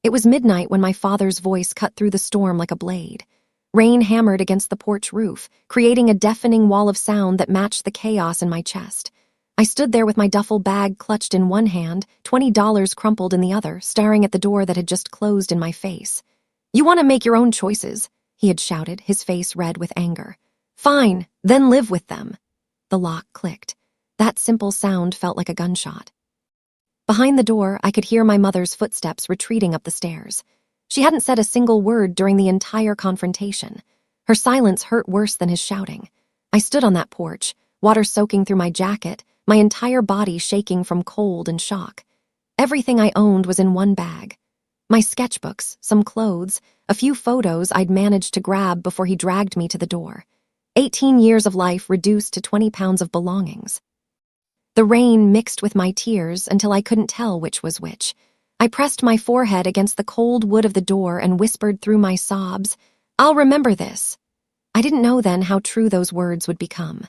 It was midnight when my father's voice cut through the storm like a blade. Rain hammered against the porch roof, creating a deafening wall of sound that matched the chaos in my chest. I stood there with my duffel bag clutched in one hand, $20 crumpled in the other, staring at the door that had just closed in my face. "You want to make your own choices," he had shouted, his face red with anger. "Fine, then live with them." The lock clicked. That simple sound felt like a gunshot. Behind the door, I could hear my mother's footsteps retreating up the stairs. She hadn't said a single word during the entire confrontation. Her silence hurt worse than his shouting. I stood on that porch, water soaking through my jacket, my entire body shaking from cold and shock. Everything I owned was in one bag. My sketchbooks, some clothes, a few photos I'd managed to grab before he dragged me to the door. 18 years of life reduced to 20 pounds of belongings. The rain mixed with my tears until I couldn't tell which was which. I pressed my forehead against the cold wood of the door and whispered through my sobs, "I'll remember this." I didn't know then how true those words would become.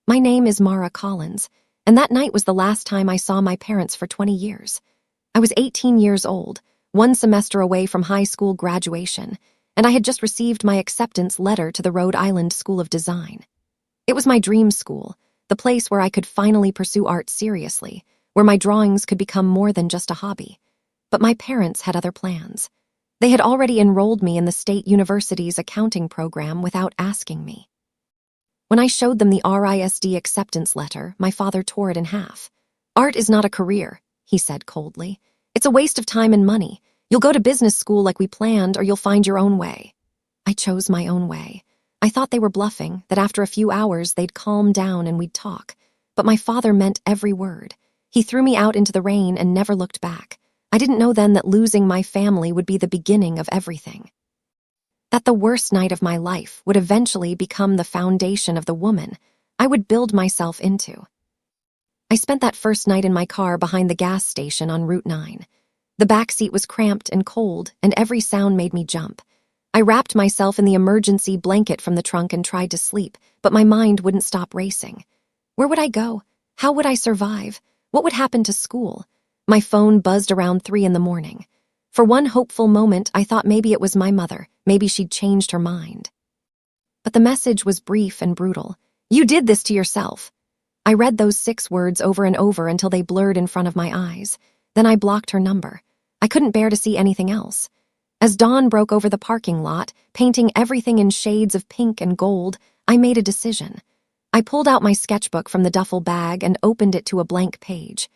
My name is Mara Collins, and that night was the last time I saw my parents for 20 years. I was 18 years old, one semester away from high school graduation, and I had just received my acceptance letter to the Rhode Island School of Design. It was my dream school, the place where I could finally pursue art seriously, where my drawings could become more than just a hobby. But my parents had other plans. They had already enrolled me in the state university's accounting program without asking me. When I showed them the RISD acceptance letter, my father tore it in half. "Art is not a career," he said coldly. "It's a waste of time and money. You'll go to business school like we planned, or you'll find your own way." I chose my own way. I thought they were bluffing, that after a few hours they'd calm down and we'd talk. But my father meant every word. He threw me out into the rain and never looked back. I didn't know then that losing my family would be the beginning of everything. That the worst night of my life would eventually become the foundation of the woman I would build myself into. I spent that first night in my car behind the gas station on Route 9. The back seat was cramped and cold, and every sound made me jump. I wrapped myself in the emergency blanket from the trunk and tried to sleep, but my mind wouldn't stop racing. Where would I go? How would I survive? What would happen to school? My phone buzzed around 3 in the morning. For one hopeful moment, I thought maybe it was my mother. Maybe she'd changed her mind. But the message was brief and brutal. "You did this to yourself." I read those 6 words over and over until they blurred in front of my eyes. Then I blocked her number. I couldn't bear to see anything else. As dawn broke over the parking lot, painting everything in shades of pink and gold, I made a decision. I pulled out my sketchbook from the duffel bag and opened it to a blank page.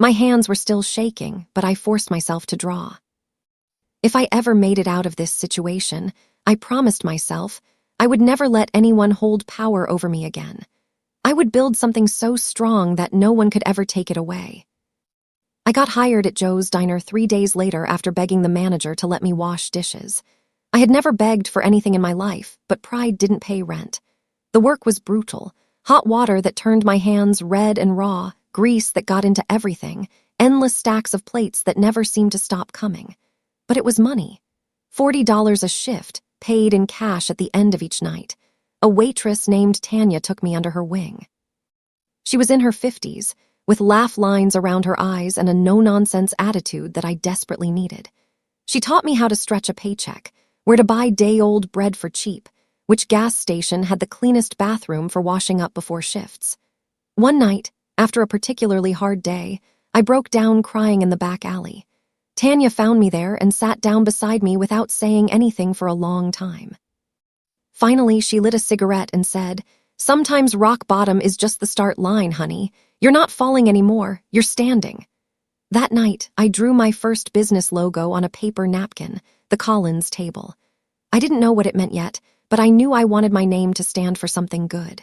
My hands were still shaking, but I forced myself to draw. If I ever made it out of this situation, I promised myself I would never let anyone hold power over me again. I would build something so strong that no one could ever take it away. I got hired at Joe's Diner 3 days later after begging the manager to let me wash dishes. I had never begged for anything in my life, but pride didn't pay rent. The work was brutal. Hot water that turned my hands red and raw, grease that got into everything, endless stacks of plates that never seemed to stop coming. But it was money. $40 a shift, paid in cash at the end of each night. A waitress named Tanya took me under her wing. She was in her 50s, with laugh lines around her eyes and a no-nonsense attitude that I desperately needed. She taught me how to stretch a paycheck, where to buy day-old bread for cheap, which gas station had the cleanest bathroom for washing up before shifts. One night, after a particularly hard day, I broke down crying in the back alley. Tanya found me there and sat down beside me without saying anything for a long time. Finally, she lit a cigarette and said, "Sometimes rock bottom is just the start line, honey. You're not falling anymore, you're standing." That night, I drew my first business logo on a paper napkin, the Collins table. I didn't know what it meant yet, but I knew I wanted my name to stand for something good.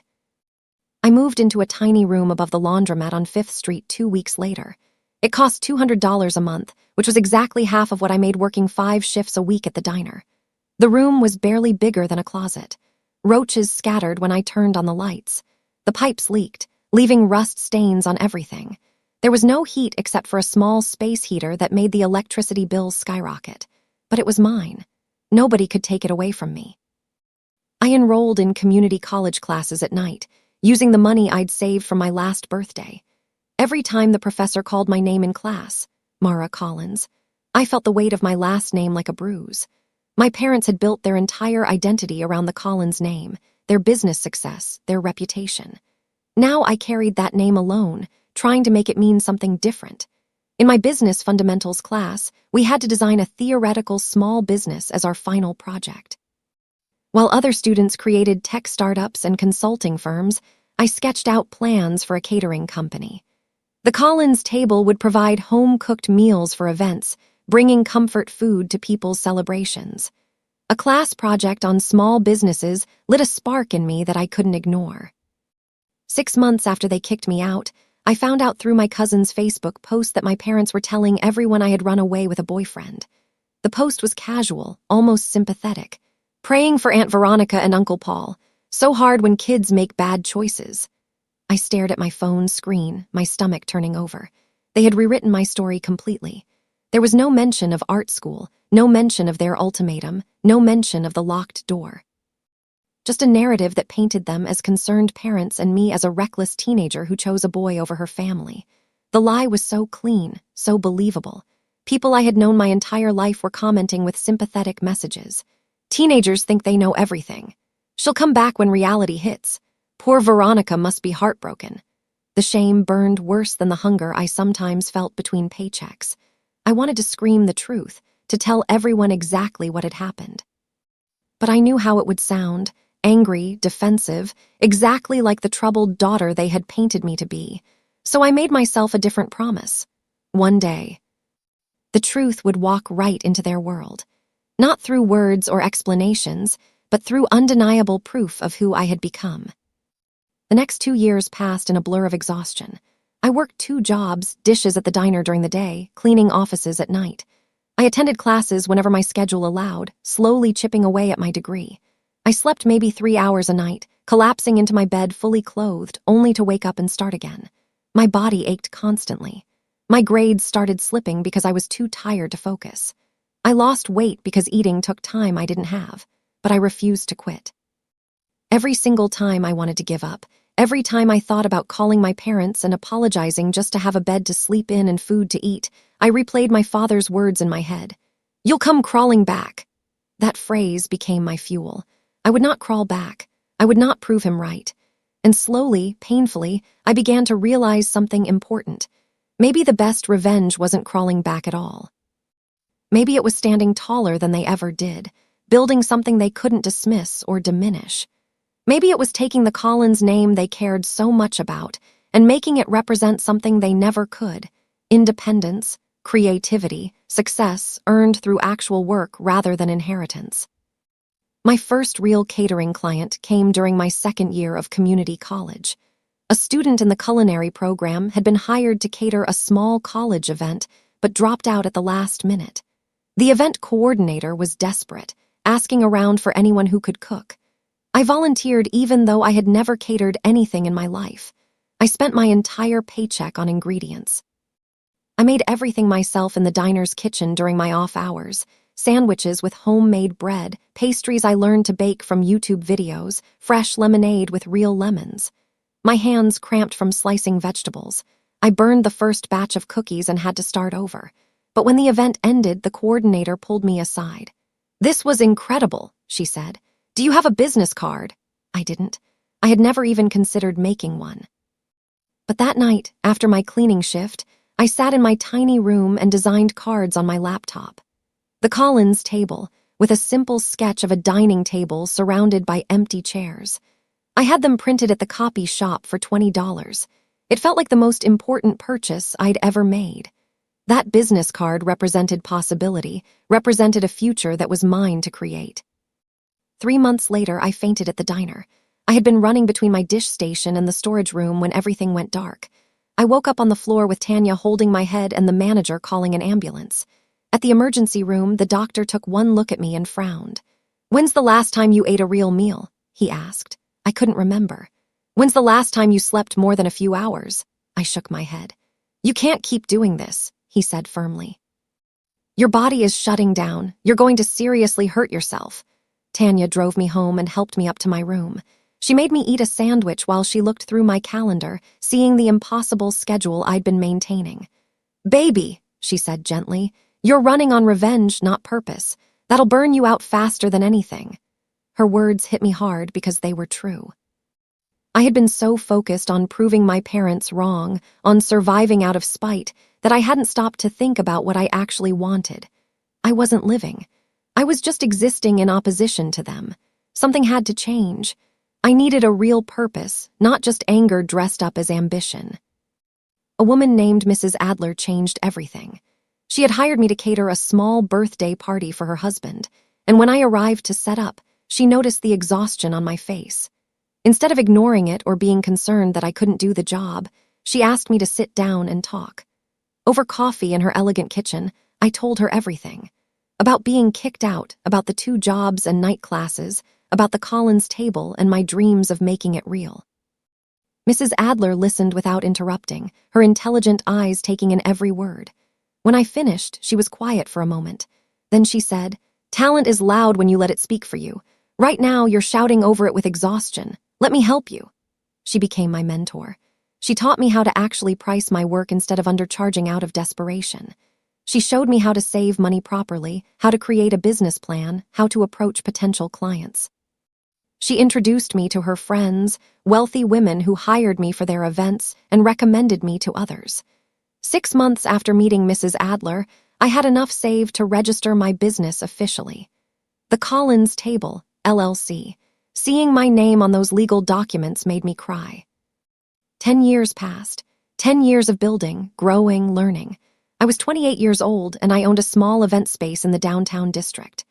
I moved into a tiny room above the laundromat on 5th Street 2 weeks later. It cost $200 a month, which was exactly half of what I made working 5 shifts a week at the diner. The room was barely bigger than a closet. Roaches scattered when I turned on the lights. The pipes leaked, leaving rust stains on everything. There was no heat except for a small space heater that made the electricity bills skyrocket. But it was mine. Nobody could take it away from me. I enrolled in community college classes at night, using the money I'd saved from my last birthday. Every time the professor called my name in class, Mara Collins, I felt the weight of my last name like a bruise. My parents had built their entire identity around the Collins name, their business success, their reputation. Now I carried that name alone, trying to make it mean something different. In my business fundamentals class, we had to design a theoretical small business as our final project. While other students created tech startups and consulting firms, I sketched out plans for a catering company. The Collins table would provide home-cooked meals for events, bringing comfort food to people's celebrations. A class project on small businesses lit a spark in me that I couldn't ignore. 6 months after they kicked me out, I found out through my cousin's Facebook post that my parents were telling everyone I had run away with a boyfriend. The post was casual, almost sympathetic. Praying for Aunt Veronica and Uncle Paul. So hard when kids make bad choices. I stared at my phone screen, my stomach turning over. They had rewritten my story completely. There was no mention of art school, no mention of their ultimatum, no mention of the locked door. Just a narrative that painted them as concerned parents and me as a reckless teenager who chose a boy over her family. The lie was so clean, so believable. People I had known my entire life were commenting with sympathetic messages. Teenagers think they know everything. She'll come back when reality hits. Poor Veronica must be heartbroken. The shame burned worse than the hunger I sometimes felt between paychecks. I wanted to scream the truth, to tell everyone exactly what had happened. But I knew how it would sound, angry, defensive, exactly like the troubled daughter they had painted me to be. So I made myself a different promise. One day, the truth would walk right into their world. Not through words or explanations, but through undeniable proof of who I had become. The next 2 years passed in a blur of exhaustion. I worked 2 jobs, dishes at the diner during the day, cleaning offices at night. I attended classes whenever my schedule allowed, slowly chipping away at my degree. I slept maybe 3 hours a night, collapsing into my bed fully clothed, only to wake up and start again. My body ached constantly. My grades started slipping because I was too tired to focus. I lost weight because eating took time I didn't have, but I refused to quit. Every single time I wanted to give up, every time I thought about calling my parents and apologizing just to have a bed to sleep in and food to eat, I replayed my father's words in my head. "You'll come crawling back." That phrase became my fuel. I would not crawl back. I would not prove him right. And slowly, painfully, I began to realize something important. Maybe the best revenge wasn't crawling back at all. Maybe it was standing taller than they ever did, building something they couldn't dismiss or diminish. Maybe it was taking the Collins name they cared so much about and making it represent something they never could: independence, creativity, success earned through actual work rather than inheritance. My first real catering client came during my 2nd year of community college. A student in the culinary program had been hired to cater a small college event, but dropped out at the last minute. The event coordinator was desperate, asking around for anyone who could cook. I volunteered even though I had never catered anything in my life. I spent my entire paycheck on ingredients. I made everything myself in the diner's kitchen during my off hours: sandwiches with homemade bread, pastries I learned to bake from YouTube videos, fresh lemonade with real lemons. My hands cramped from slicing vegetables. I burned the first batch of cookies and had to start over. But when the event ended, the coordinator pulled me aside. "This was incredible," she said. "Do you have a business card?" I didn't. I had never even considered making one. But that night, after my cleaning shift, I sat in my tiny room and designed cards on my laptop. The Collins table, with a simple sketch of a dining table surrounded by empty chairs. I had them printed at the copy shop for $20. It felt like the most important purchase I'd ever made. That business card represented possibility, represented a future that was mine to create. 3 months later, I fainted at the diner. I had been running between my dish station and the storage room when everything went dark. I woke up on the floor with Tanya holding my head and the manager calling an ambulance. At the emergency room, the doctor took one look at me and frowned. "When's the last time you ate a real meal?" he asked. I couldn't remember. "When's the last time you slept more than a few hours?" I shook my head. "You can't keep doing this," he said firmly. "Your body is shutting down. You're going to seriously hurt yourself." Tanya drove me home and helped me up to my room. She made me eat a sandwich while she looked through my calendar, seeing the impossible schedule I'd been maintaining. "Baby," she said gently, You're running on revenge, not purpose. That'll burn you out faster than anything." Her words hit me hard because they were true. I had been so focused on proving my parents wrong, on surviving out of spite, that I hadn't stopped to think about what I actually wanted. I wasn't living. I was just existing in opposition to them. Something had to change. I needed a real purpose, not just anger dressed up as ambition. A woman named Mrs. Adler changed everything. She had hired me to cater a small birthday party for her husband, and when I arrived to set up, she noticed the exhaustion on my face. Instead of ignoring it or being concerned that I couldn't do the job, she asked me to sit down and talk. Over coffee in her elegant kitchen, I told her everything. About being kicked out, about the 2 jobs and night classes, about the Collins table and my dreams of making it real. Mrs. Adler listened without interrupting, her intelligent eyes taking in every word. When I finished, she was quiet for a moment. Then she said, "Talent is loud when you let it speak for you. Right now, you're shouting over it with exhaustion. Let me help you." She became my mentor. She taught me how to actually price my work instead of undercharging out of desperation. She showed me how to save money properly, how to create a business plan, how to approach potential clients. She introduced me to her friends, wealthy women who hired me for their events and recommended me to others. 6 months after meeting Mrs. Adler, I had enough saved to register my business officially. The Collins Table, LLC. Seeing my name on those legal documents made me cry. 10 years passed. 10 years of building, growing, learning. I was 28 years old and I owned a small event space in the downtown district.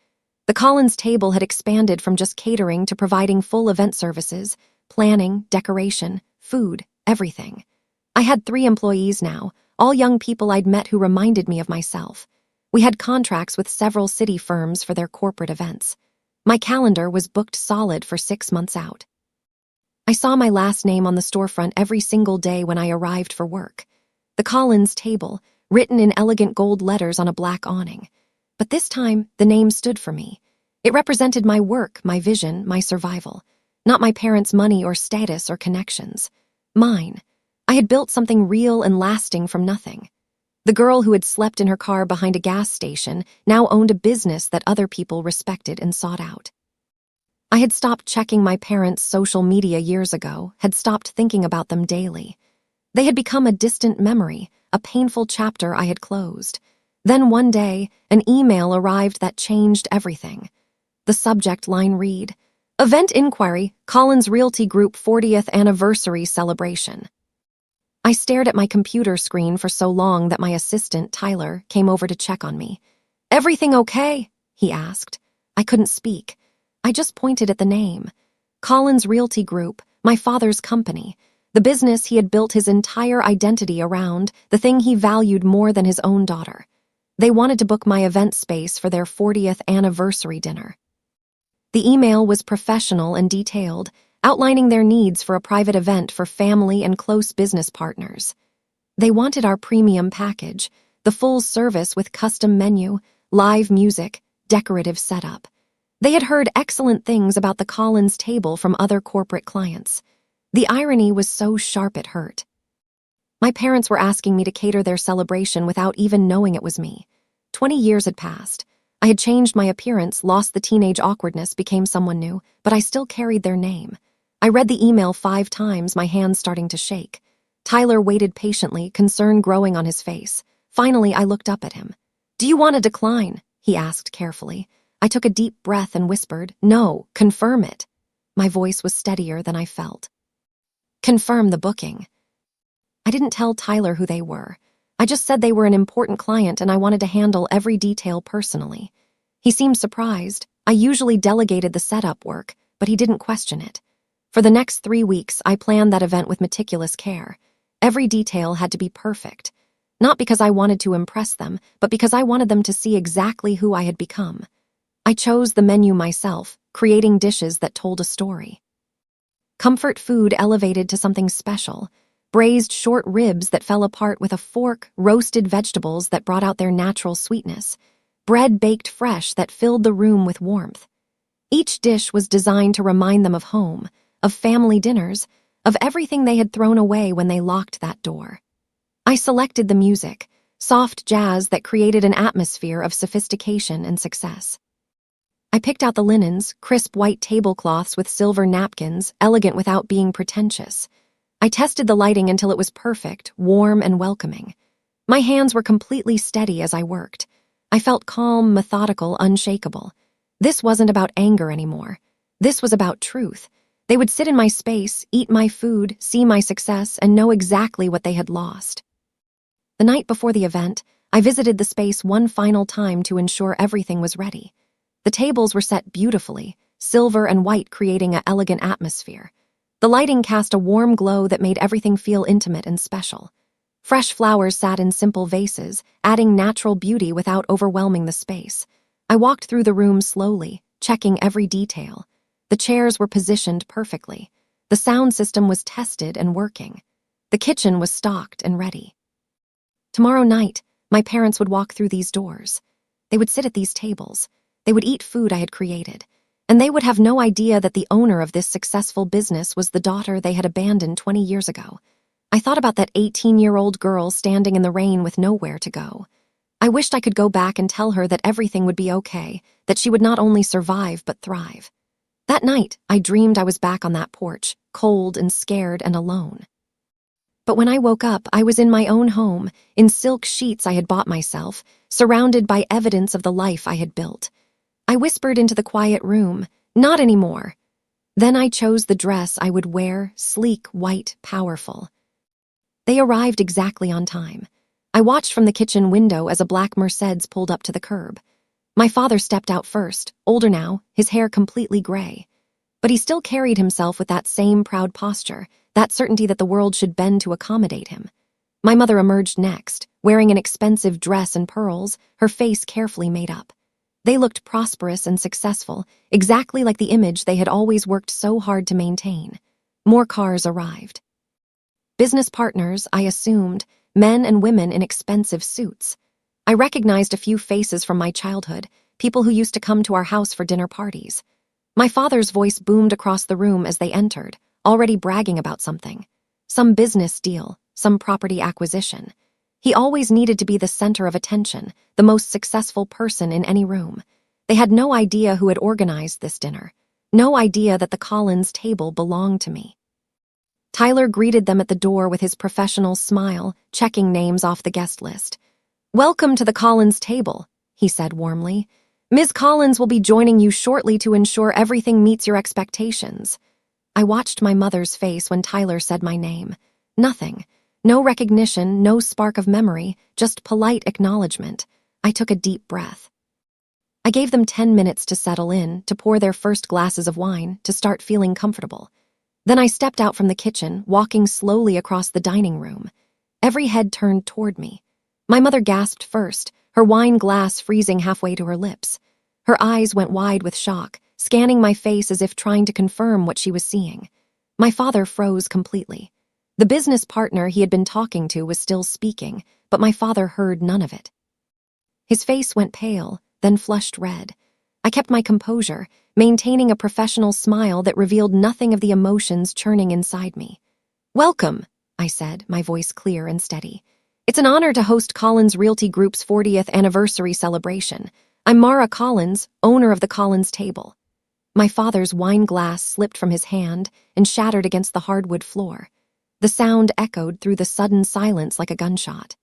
The Collins Table had expanded from just catering to providing full event services, planning, decoration, food, everything. I had 3 employees now, all young people I'd met who reminded me of myself. We had contracts with several city firms for their corporate events. My calendar was booked solid for 6 months out. I saw my last name on the storefront every single day when I arrived for work. The Collins Table, written in elegant gold letters on a black awning. But this time, the name stood for me. It represented my work, my vision, my survival. Not my parents' money or status or connections. Mine. I had built something real and lasting from nothing. The girl who had slept in her car behind a gas station now owned a business that other people respected and sought out. I had stopped checking my parents' social media years ago, had stopped thinking about them daily. They had become a distant memory, a painful chapter I had closed. Then one day, an email arrived that changed everything. The subject line read, "Event Inquiry, Collins Realty Group 40th Anniversary Celebration." I stared at my computer screen for so long that my assistant, Tyler, came over to check on me. "Everything okay?" he asked. I couldn't speak. I just pointed at the name. Collins Realty Group, my father's company, the business he had built his entire identity around, the thing he valued more than his own daughter. They wanted to book my event space for their 40th anniversary dinner. The email was professional and detailed, outlining their needs for a private event for family and close business partners. They wanted our premium package, the full service with custom menu, live music, decorative setup. They had heard excellent things about the Collins Table from other corporate clients. The irony was so sharp it hurt. My parents were asking me to cater their celebration without even knowing it was me. 20 years had passed. I had changed my appearance, lost the teenage awkwardness, became someone new, but I still carried their name. I read the email 5 times, my hands starting to shake. Tyler waited patiently, concern growing on his face. Finally, I looked up at him. "Do you want to decline?" he asked carefully. I took a deep breath and whispered, "No, confirm it." My voice was steadier than I felt. "Confirm the booking." I didn't tell Tyler who they were. I just said they were an important client and I wanted to handle every detail personally. He seemed surprised. I usually delegated the setup work, but he didn't question it. For the next 3 weeks, I planned that event with meticulous care. Every detail had to be perfect. Not because I wanted to impress them, but because I wanted them to see exactly who I had become. I chose the menu myself, creating dishes that told a story. Comfort food elevated to something special. Braised short ribs that fell apart with a fork, roasted vegetables that brought out their natural sweetness, bread baked fresh that filled the room with warmth. Each dish was designed to remind them of home, of family dinners, of everything they had thrown away when they locked that door. I selected the music, soft jazz that created an atmosphere of sophistication and success. I picked out the linens, crisp white tablecloths with silver napkins, elegant without being pretentious. I tested the lighting until it was perfect, warm and welcoming. My hands were completely steady as I worked. I felt calm, methodical, unshakable. This wasn't about anger anymore. This was about truth. They would sit in my space, eat my food, see my success, and know exactly what they had lost. The night before the event, I visited the space one final time to ensure everything was ready. The tables were set beautifully, silver and white creating an elegant atmosphere. The lighting cast a warm glow that made everything feel intimate and special. Fresh flowers sat in simple vases, adding natural beauty without overwhelming the space. I walked through the room slowly, checking every detail. The chairs were positioned perfectly. The sound system was tested and working. The kitchen was stocked and ready. Tomorrow night, my parents would walk through these doors. They would sit at these tables. They would eat food I had created. And they would have no idea that the owner of this successful business was the daughter they had abandoned 20 years ago. I thought about that 18-year-old girl standing in the rain with nowhere to go. I wished I could go back and tell her that everything would be okay, that she would not only survive but thrive. That night, I dreamed I was back on that porch, cold and scared and alone. But when I woke up, I was in my own home, in silk sheets I had bought myself, surrounded by evidence of the life I had built. I whispered into the quiet room, "Not anymore." Then I chose the dress I would wear, sleek, white, powerful. They arrived exactly on time. I watched from the kitchen window as a black Mercedes pulled up to the curb. My father stepped out first, older now, his hair completely gray. But he still carried himself with that same proud posture, that certainty that the world should bend to accommodate him. My mother emerged next, wearing an expensive dress and pearls, her face carefully made up. They looked prosperous and successful, exactly like the image they had always worked so hard to maintain. More cars arrived. Business partners, I assumed, men and women in expensive suits. I recognized a few faces from my childhood, people who used to come to our house for dinner parties. My father's voice boomed across the room as they entered, already bragging about something. Some business deal, some property acquisition. He always needed to be the center of attention, the most successful person in any room. They had no idea who had organized this dinner. No idea that the Collins table belonged to me. Tyler greeted them at the door with his professional smile, checking names off the guest list. "Welcome to the Collins table," he said warmly. "Ms. Collins will be joining you shortly to ensure everything meets your expectations." I watched my mother's face when Tyler said my name. Nothing. No recognition, no spark of memory, just polite acknowledgement. I took a deep breath. I gave them 10 minutes to settle in, to pour their first glasses of wine, to start feeling comfortable. Then I stepped out from the kitchen, walking slowly across the dining room. Every head turned toward me. My mother gasped first, her wine glass freezing halfway to her lips. Her eyes went wide with shock, scanning my face as if trying to confirm what she was seeing. My father froze completely. The business partner he had been talking to was still speaking, but my father heard none of it. His face went pale, then flushed red. I kept my composure, maintaining a professional smile that revealed nothing of the emotions churning inside me. "Welcome," I said, my voice clear and steady. "It's an honor to host Collins Realty Group's 40th anniversary celebration. I'm Mara Collins, owner of the Collins table." My father's wine glass slipped from his hand and shattered against the hardwood floor. The sound echoed through the sudden silence like a gunshot.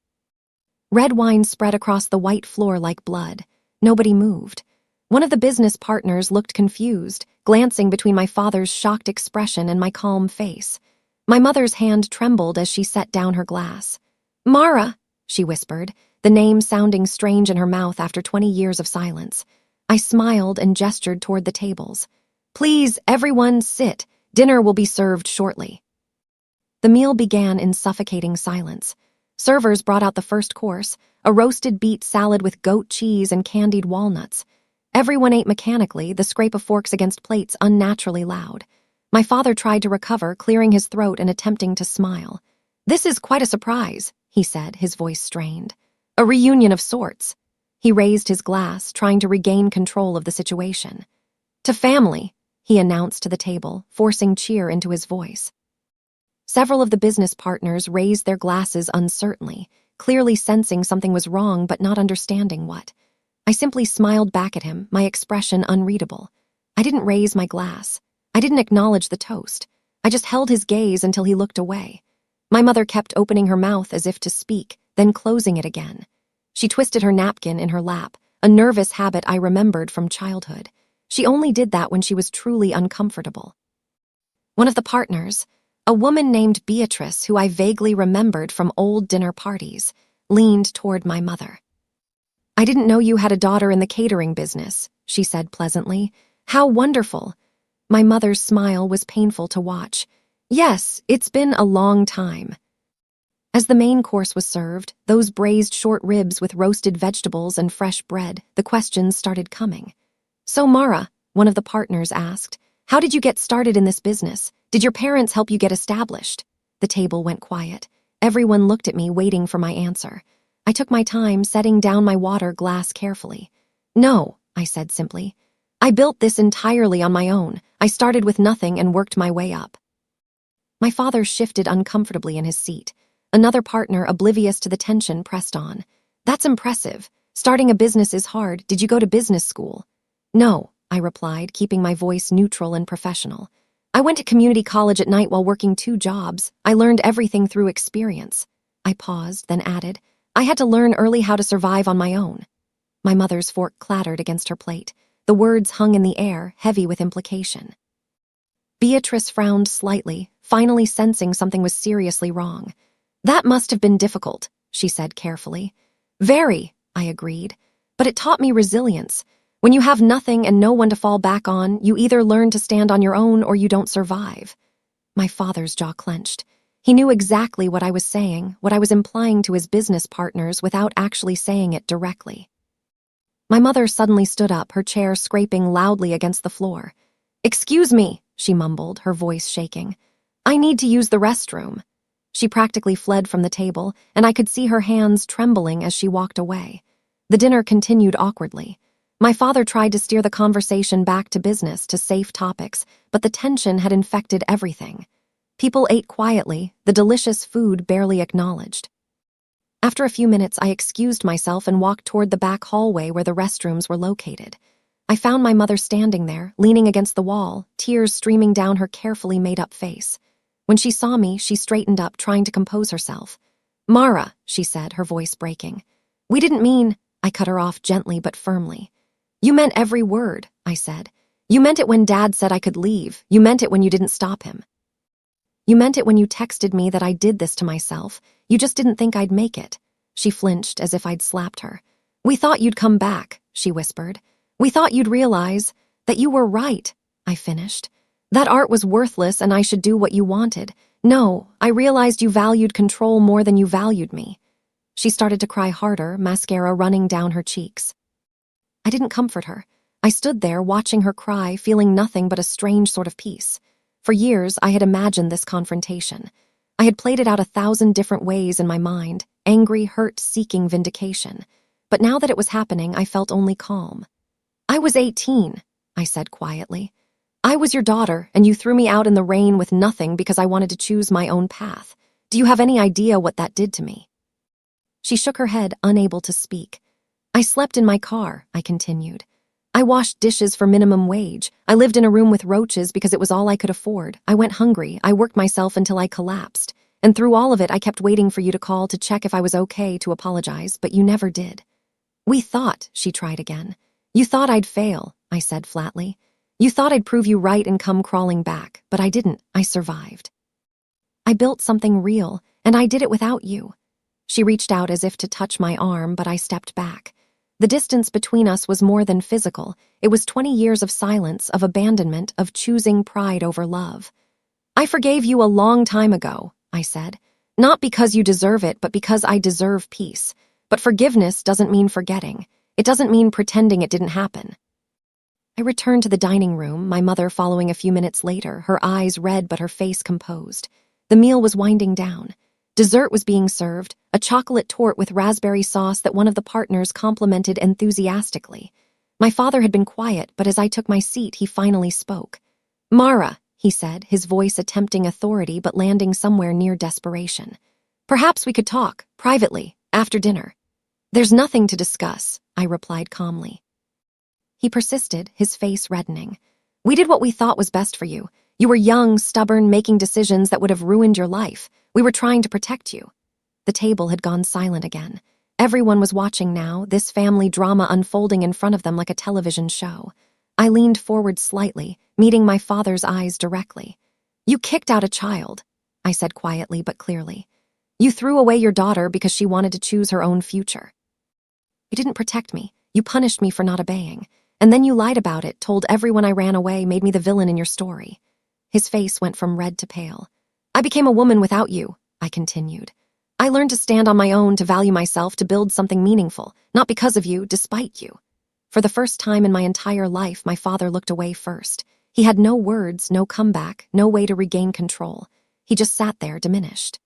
Red wine spread across the white floor like blood. Nobody moved. One of the business partners looked confused, glancing between my father's shocked expression and my calm face. My mother's hand trembled as she set down her glass. "Mara," she whispered, the name sounding strange in her mouth after 20 years of silence. I smiled and gestured toward the tables. "Please, everyone, sit. Dinner will be served shortly." The meal began in suffocating silence. Servers brought out the first course, a roasted beet salad with goat cheese and candied walnuts. Everyone ate mechanically, the scrape of forks against plates unnaturally loud. My father tried to recover, clearing his throat and attempting to smile. "This is quite a surprise," he said, his voice strained. "A reunion of sorts." He raised his glass, trying to regain control of the situation. "To family," he announced to the table, forcing cheer into his voice. Several of the business partners raised their glasses uncertainly, clearly sensing something was wrong but not understanding what. I simply smiled back at him, my expression unreadable. I didn't raise my glass. I didn't acknowledge the toast. I just held his gaze until he looked away. My mother kept opening her mouth as if to speak, then closing it again. She twisted her napkin in her lap, a nervous habit I remembered from childhood. She only did that when she was truly uncomfortable. One of the partners, a woman named Beatrice, who I vaguely remembered from old dinner parties, leaned toward my mother. "I didn't know you had a daughter in the catering business," she said pleasantly. "How wonderful." My mother's smile was painful to watch. "Yes, it's been a long time." As the main course was served, those braised short ribs with roasted vegetables and fresh bread, the questions started coming. "So Mara," one of the partners asked, "how did you get started in this business? Did your parents help you get established?" The table went quiet. Everyone looked at me, waiting for my answer. I took my time, setting down my water glass carefully. "No," I said simply. "I built this entirely on my own. I started with nothing and worked my way up." My father shifted uncomfortably in his seat. Another partner, oblivious to the tension, pressed on. "That's impressive. Starting a business is hard. Did you go to business school?" "No," I replied, keeping my voice neutral and professional. "I went to community college at night while working 2 jobs. I learned everything through experience." I paused, then added, "I had to learn early how to survive on my own." My mother's fork clattered against her plate. The words hung in the air, heavy with implication. Beatrice frowned slightly, finally sensing something was seriously wrong. "That must have been difficult," she said carefully. "Very," I agreed. "But it taught me resilience. When you have nothing and no one to fall back on, you either learn to stand on your own or you don't survive." My father's jaw clenched. He knew exactly what I was saying, what I was implying to his business partners without actually saying it directly. My mother suddenly stood up, her chair scraping loudly against the floor. "Excuse me," she mumbled, her voice shaking. "I need to use the restroom." She practically fled from the table, and I could see her hands trembling as she walked away. The dinner continued awkwardly. My father tried to steer the conversation back to business, to safe topics, but the tension had infected everything. People ate quietly, the delicious food barely acknowledged. After a few minutes, I excused myself and walked toward the back hallway where the restrooms were located. I found my mother standing there, leaning against the wall, tears streaming down her carefully made-up face. When she saw me, she straightened up, trying to compose herself. "Mara," she said, her voice breaking. "We didn't mean—" I cut her off gently but firmly. "You meant every word," I said. "You meant it when Dad said I could leave. You meant it when you didn't stop him. You meant it when you texted me that I did this to myself. You just didn't think I'd make it." She flinched as if I'd slapped her. "We thought you'd come back," she whispered. "We thought you'd realize that you were right," I finished. "That art was worthless and I should do what you wanted. No, I realized you valued control more than you valued me." She started to cry harder, mascara running down her cheeks. I didn't comfort her. I stood there watching her cry, feeling nothing but a strange sort of peace. For years, I had imagined this confrontation. I had played it out 1,000 different ways in my mind, angry, hurt, seeking vindication. But now that it was happening, I felt only calm. "I was 18, I said quietly. "I was your daughter, and you threw me out in the rain with nothing because I wanted to choose my own path. Do you have any idea what that did to me?" She shook her head, unable to speak. "I slept in my car," I continued. "I washed dishes for minimum wage. I lived in a room with roaches because it was all I could afford. I went hungry. I worked myself until I collapsed. And through all of it, I kept waiting for you to call to check if I was okay, to apologize, but you never did." "We thought," she tried again. "You thought I'd fail," I said flatly. "You thought I'd prove you right and come crawling back, but I didn't. I survived. I built something real, and I did it without you." She reached out as if to touch my arm, but I stepped back. The distance between us was more than physical. It was 20 years of silence, of abandonment, of choosing pride over love. "I forgave you a long time ago," I said. "Not because you deserve it, but because I deserve peace. But forgiveness doesn't mean forgetting. It doesn't mean pretending it didn't happen." I returned to the dining room, my mother following a few minutes later, her eyes red but her face composed. The meal was winding down. Dessert was being served, a chocolate torte with raspberry sauce that one of the partners complimented enthusiastically. My father had been quiet, but as I took my seat, he finally spoke. "Mara," he said, his voice attempting authority but landing somewhere near desperation. "Perhaps we could talk, privately, After dinner. There's nothing to discuss, I replied calmly. He persisted, his face reddening. We did what we thought was best for you. You were young, stubborn, making decisions that would have ruined your life. We were trying to protect you. The table had gone silent again. Everyone was watching now, this family drama unfolding in front of them like a television show. I leaned forward slightly, meeting my father's eyes directly. You kicked out a child, I said quietly but clearly. You threw away your daughter because she wanted to choose her own future. You didn't protect me. You punished me for not obeying. And then you lied about it, told everyone I ran away, made me the villain in your story. His face went from red to pale. I became a woman without you, I continued. I learned to stand on my own, to value myself, to build something meaningful, not because of you, despite you. For the first time in my entire life, my father looked away first. He had no words, no comeback, no way to regain control. He just sat there, diminished.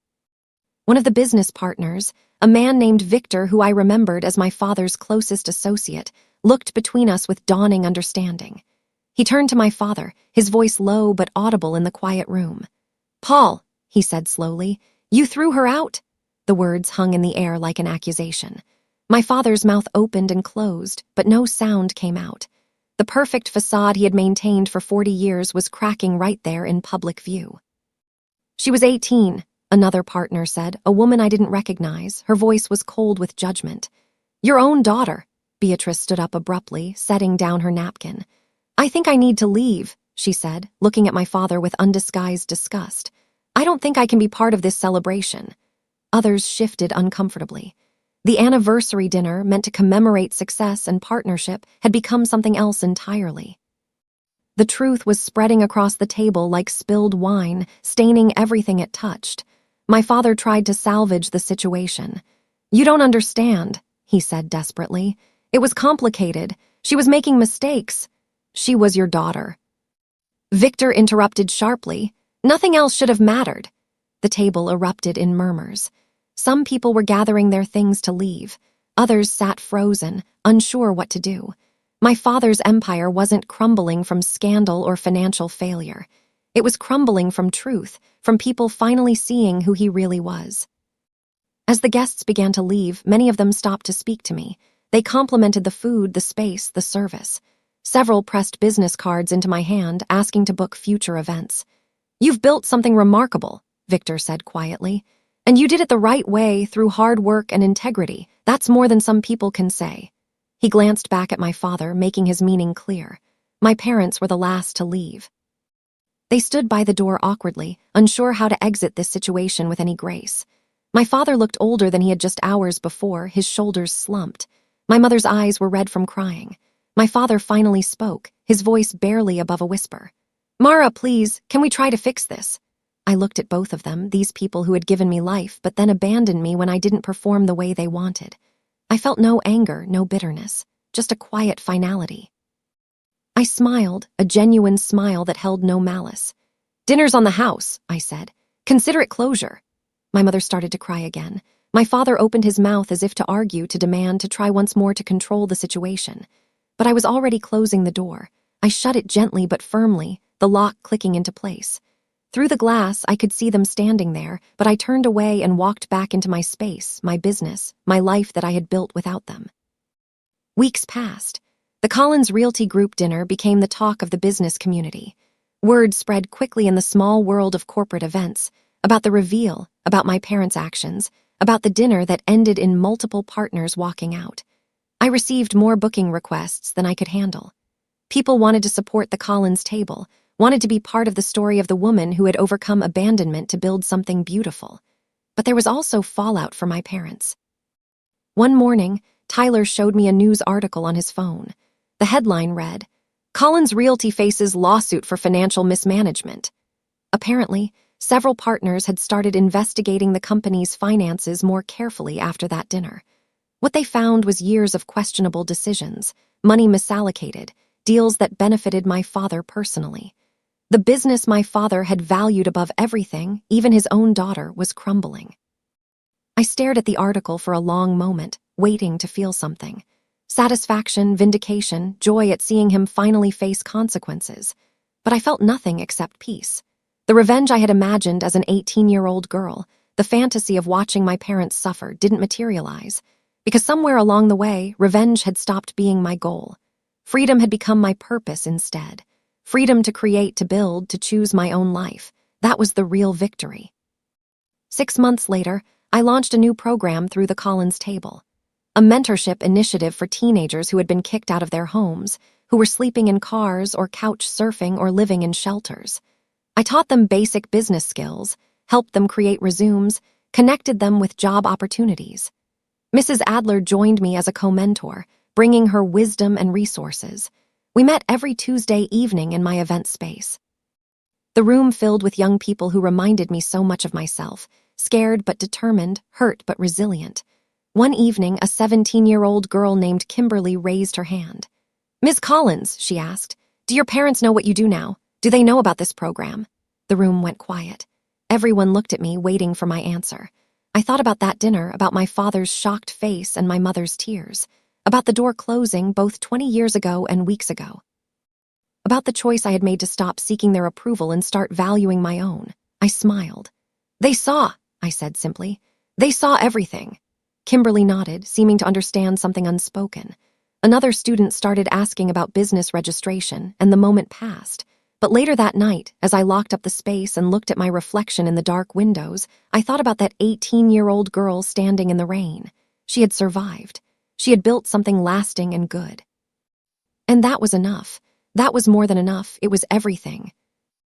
One of the business partners, a man named Victor, who I remembered as my father's closest associate, looked between us with dawning understanding. He turned to my father, his voice low but audible in the quiet room. Paul, he said slowly, you threw her out? The words hung in the air like an accusation. My father's mouth opened and closed, but no sound came out. The perfect facade he had maintained for 40 years was cracking right there in public view. She was 18, another partner said, a woman I didn't recognize. Her voice was cold with judgment. Your own daughter. Beatrice stood up abruptly, setting down her napkin. I think I need to leave, she said, looking at my father with undisguised disgust. I don't think I can be part of this celebration. Others shifted uncomfortably. The anniversary dinner, meant to commemorate success and partnership, had become something else entirely. The truth was spreading across the table like spilled wine, staining everything it touched. My father tried to salvage the situation. You don't understand, he said desperately. It was complicated. She was making mistakes. She was your daughter. Victor interrupted sharply. Nothing else should have mattered. The table erupted in murmurs. Some people were gathering their things to leave. Others sat frozen, unsure what to do. My father's empire wasn't crumbling from scandal or financial failure. It was crumbling from truth, from people finally seeing who he really was. As the guests began to leave, many of them stopped to speak to me. They complimented the food, the space, the service. Several pressed business cards into my hand, asking to book future events. You've built something remarkable, Victor said quietly. And you did it the right way, through hard work and integrity. That's more than some people can say. He glanced back at my father, making his meaning clear. My parents were the last to leave. They stood by the door awkwardly, unsure how to exit this situation with any grace. My father looked older than he had just hours before, his shoulders slumped. My mother's eyes were red from crying. My father finally spoke, his voice barely above a whisper. Mara, please, can we try to fix this? I looked at both of them, these people who had given me life, but then abandoned me when I didn't perform the way they wanted. I felt no anger, no bitterness, just a quiet finality. I smiled, a genuine smile that held no malice. Dinner's on the house, I said. Consider it closure. My mother started to cry again. My father opened his mouth as if to argue, to demand, to try once more to control the situation. But I was already closing the door. I shut it gently but firmly, the lock clicking into place. Through the glass, I could see them standing there, but I turned away and walked back into my space, my business, my life that I had built without them. Weeks passed. The Collins Realty Group dinner became the talk of the business community. Word spread quickly in the small world of corporate events, about the reveal, about my parents' actions, about the dinner that ended in multiple partners walking out. I received more booking requests than I could handle. People wanted to support the Collins table, wanted to be part of the story of the woman who had overcome abandonment to build something beautiful. But there was also fallout for my parents. One morning, Tyler showed me a news article on his phone. The headline read, Collins Realty faces lawsuit for financial mismanagement. Apparently, several partners had started investigating the company's finances more carefully after that dinner. What they found was years of questionable decisions, money misallocated, deals that benefited my father personally. The business my father had valued above everything, even his own daughter, was crumbling. I stared at the article for a long moment, waiting to feel something. Satisfaction, vindication, joy at seeing him finally face consequences. But I felt nothing except peace. The revenge I had imagined as an 18-year-old girl, The fantasy of watching my parents suffer didn't materialize, because somewhere along the way, revenge had stopped being my goal. Freedom had become my purpose instead. Freedom to create, to build, to choose my own life. That was the real victory. 6 months later, I launched a new program through the Collins Table, a mentorship initiative for teenagers who had been kicked out of their homes, who were sleeping in cars or couch surfing or living in shelters. I taught them basic business skills, helped them create resumes, connected them with job opportunities. Mrs. Adler joined me as a co-mentor, bringing her wisdom and resources. We met every Tuesday evening in my event space. The room filled with young people who reminded me so much of myself, scared but determined, hurt but resilient. One evening, a 17-year-old girl named Kimberly raised her hand. "Ms. Collins," she asked, "do your parents know what you do now? Do they know about this program?" The room went quiet. Everyone looked at me, waiting for my answer. I thought about that dinner, about my father's shocked face and my mother's tears, about the door closing both 20 years ago and weeks ago, about the choice I had made to stop seeking their approval and start valuing my own. I smiled. "They saw," I said simply. "They saw everything." Kimberly nodded, seeming to understand something unspoken. Another student started asking about business registration, and the moment passed. But later that night, as I locked up the space and looked at my reflection in the dark windows, I thought about that 18-year-old girl standing in the rain. She had survived. She had built something lasting and good. And that was enough. That was more than enough. It was everything.